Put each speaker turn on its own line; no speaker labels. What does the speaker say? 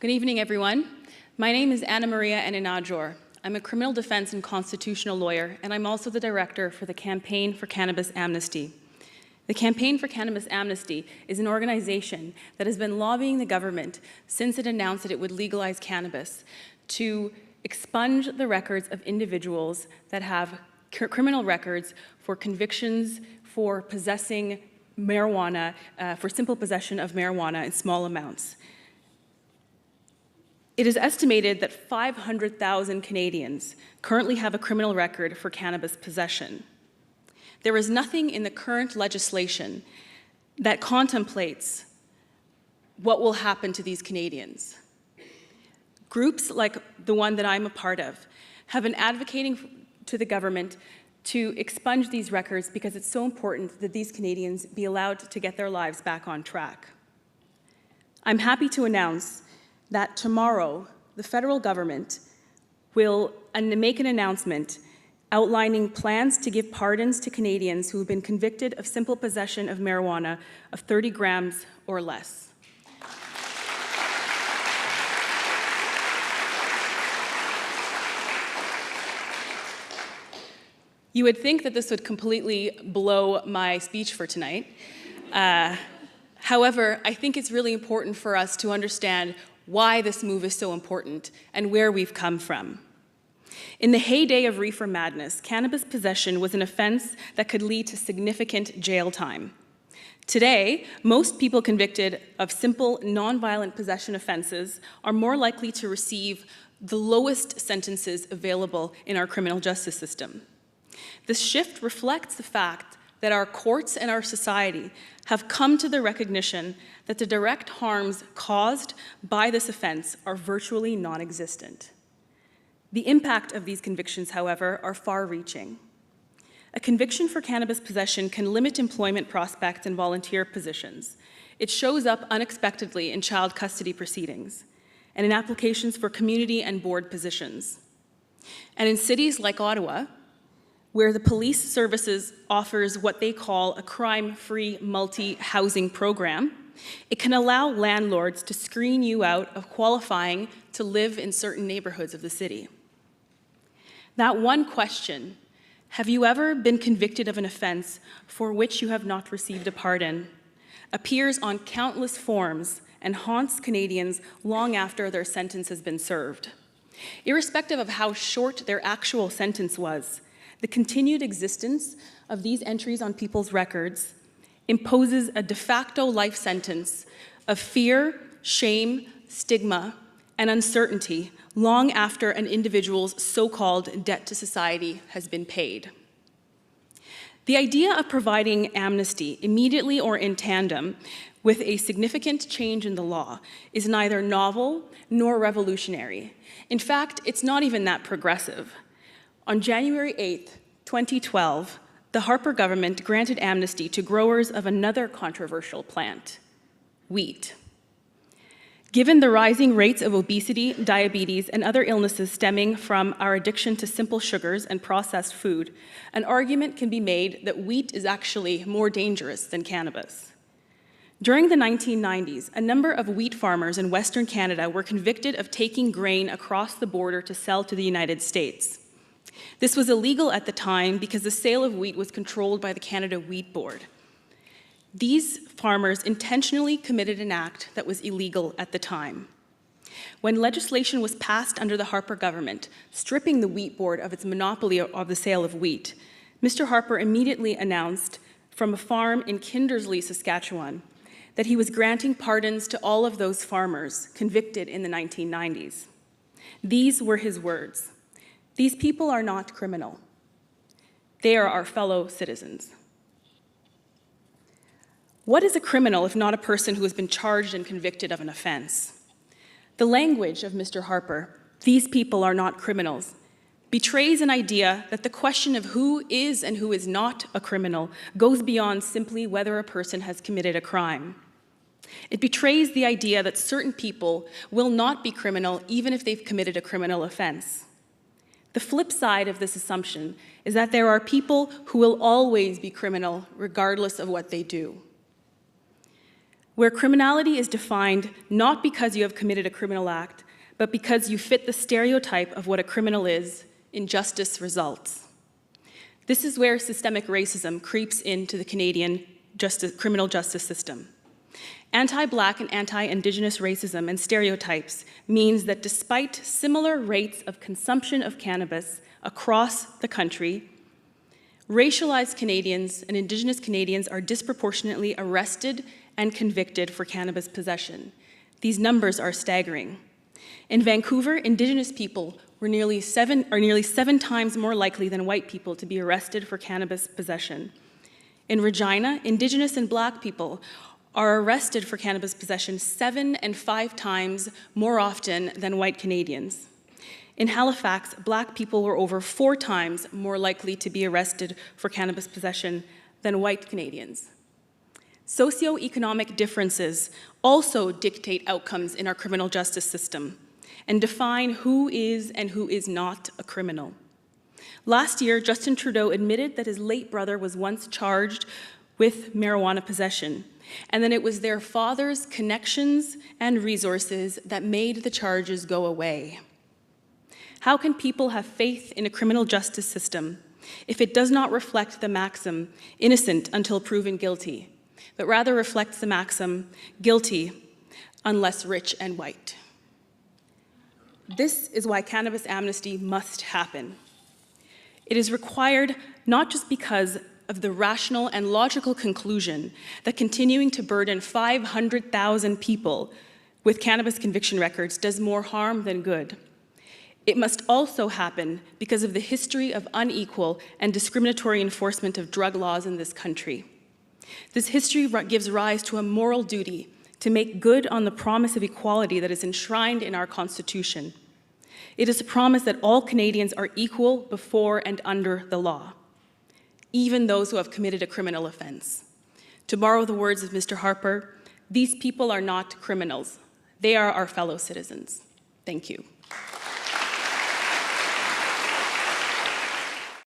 Good evening, everyone. My name is Annamaria Enenajor. I'm a criminal defense and constitutional lawyer, and I'm also the director for the Campaign for Cannabis Amnesty. The Campaign for Cannabis Amnesty is an organization that has been lobbying the government since it announced that it would legalize cannabis to expunge the records of individuals that have criminal records for convictions for possessing marijuana, for simple possession of marijuana in small amounts. It is estimated that 500,000 Canadians currently have a criminal record for cannabis possession. There is nothing in the current legislation that contemplates what will happen to these Canadians. Groups like the one that I'm a part of have been advocating to the government to expunge these records because it's so important that these Canadians be allowed to get their lives back on track. I'm happy to announce that tomorrow the federal government will make an announcement outlining plans to give pardons to Canadians who have been convicted of simple possession of marijuana of 30 grams or less. You would think that this would completely blow my speech for tonight. However, I think it's really important for us to understand why this move is so important and where we've come from. In the heyday of reefer madness, cannabis possession was an offense that could lead to significant jail time. Today, most people convicted of simple, nonviolent possession offenses are more likely to receive the lowest sentences available in our criminal justice system. This shift reflects the fact that our courts and our society have come to the recognition that the direct harms caused by this offense are virtually non-existent. The impact of these convictions, however, are far-reaching. A conviction for cannabis possession can limit employment prospects in volunteer positions. It shows up unexpectedly in child custody proceedings and in applications for community and board positions. And in cities like Ottawa, where the police services offers what they call a crime-free multi-housing program, it can allow landlords to screen you out of qualifying to live in certain neighborhoods of the city. That one question, have you ever been convicted of an offense for which you have not received a pardon, appears on countless forms and haunts Canadians long after their sentence has been served. Irrespective of how short their actual sentence was, the continued existence of these entries on people's records imposes a de facto life sentence of fear, shame, stigma, and uncertainty long after an individual's so-called debt to society has been paid. The idea of providing amnesty immediately or in tandem with a significant change in the law is neither novel nor revolutionary. In fact, it's not even that progressive. On January 8th, 2012, the Harper government granted amnesty to growers of another controversial plant, wheat. Given the rising rates of obesity, diabetes, and other illnesses stemming from our addiction to simple sugars and processed food, an argument can be made that wheat is actually more dangerous than cannabis. During the 1990s, a number of wheat farmers in Western Canada were convicted of taking grain across the border to sell to the United States. This was illegal at the time because the sale of wheat was controlled by the Canada Wheat Board. These farmers intentionally committed an act that was illegal at the time. When legislation was passed under the Harper government, stripping the Wheat Board of its monopoly of the sale of wheat, Mr. Harper immediately announced from a farm in Kindersley, Saskatchewan, that he was granting pardons to all of those farmers convicted in the 1990s. These were his words. These people are not criminal. They are our fellow citizens. What is a criminal if not a person who has been charged and convicted of an offense? The language of Mr. Harper, these people are not criminals, betrays an idea that the question of who is and who is not a criminal goes beyond simply whether a person has committed a crime. It betrays the idea that certain people will not be criminal even if they've committed a criminal offense. The flip side of this assumption is that there are people who will always be criminal regardless of what they do. where criminality is defined not because you have committed a criminal act, but because you fit the stereotype of what a criminal is, injustice results. This is where systemic racism creeps into the Canadian criminal justice system. Anti-Black and anti-Indigenous racism and stereotypes means that despite similar rates of consumption of cannabis across the country, racialized Canadians and Indigenous Canadians are disproportionately arrested and convicted for cannabis possession. These numbers are staggering. In Vancouver, Indigenous people are nearly seven times more likely than white people to be arrested for cannabis possession. In Regina, Indigenous and Black people are arrested for cannabis possession 7 and 5 times more often than white Canadians. In Halifax, Black people were over 4 times more likely to be arrested for cannabis possession than white Canadians. Socioeconomic differences also dictate outcomes in our criminal justice system and define who is and who is not a criminal. Last year, Justin Trudeau admitted that his late brother was once charged with marijuana possession, and then it was their father's connections and resources that made the charges go away. How can people have faith in a criminal justice system if it does not reflect the maxim, innocent until proven guilty, but rather reflects the maxim, guilty unless rich and white? This is why cannabis amnesty must happen. It is required not just because of the rational and logical conclusion that continuing to burden 500,000 people with cannabis conviction records does more harm than good. It must also happen because of the history of unequal and discriminatory enforcement of drug laws in this country. This history gives rise to a moral duty to make good on the promise of equality that is enshrined in our Constitution. It is a promise that all Canadians are equal before and under the law, even those who have committed a criminal offense. To borrow the words of Mr. Harper, these people are not criminals. They are our fellow citizens. Thank you.